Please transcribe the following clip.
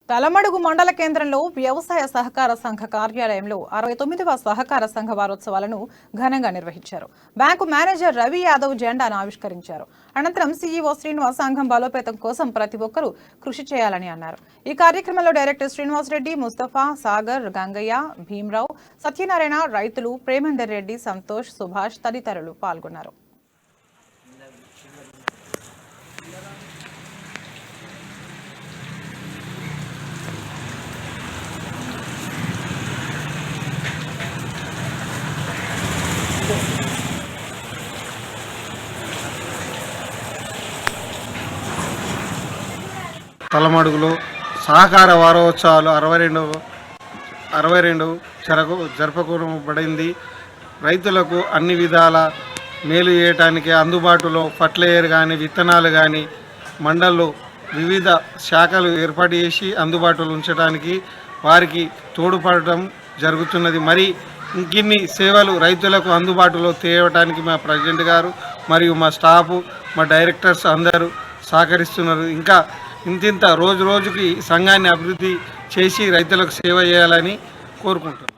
తలమడుగు మండల కేంద్రంలో వ్యవసాయ సహకార సంఘ కార్యాలయంలో 69వ సహకార సంఘ వారోత్సవాలను ఘనంగా నిర్వహించారు. బ్యాంకు మేనేజర్ రవి యాదవ్ జెండాను ఆవిష్కరించారు. అనంతరం సీఈఓ శ్రీనివాస్ సంఘం బలోపేతం కోసం ప్రతి ఒక్కరూ కృషి చేయాలని అన్నారు. ఈ కార్యక్రమంలో డైరెక్టర్ శ్రీనివాస్ రెడ్డి, ముస్తఫా, సాగర్, గంగయ్య, భీమరావు, సత్యనారాయణ, రైతులు, ప్రేమేందర్ రెడ్డి, సంతోష్, సుభాష్ తదితరులు పాల్గొన్నారు. తలమడుగులో సహకార వారోత్సవాలు 62 జరపబడింది. రైతులకు అన్ని విధాల మేలు చేయడానికి అందుబాటులో ఫర్టిలైజర్ కానీ విత్తనాలు కానీ మండల్లో వివిధ శాఖలు ఏర్పాటు చేసి అందుబాటులో ఉంచడానికి వారికి తోడ్పడటం జరుగుతున్నది. మరి ఇంకిన్ని సేవలు రైతులకు అందుబాటులో తేవడానికి మా ప్రెసిడెంట్ గారు మరియు మా స్టాఫ్, మా డైరెక్టర్స్ అందరూ సహకరిస్తున్నారు. ఇంకా ఇంతింత రోజు రోజుకి సంఘాన్ని అభివృద్ధి చేసి రైతులకు సేవ చేయాలని కోరుకుంటున్నాను.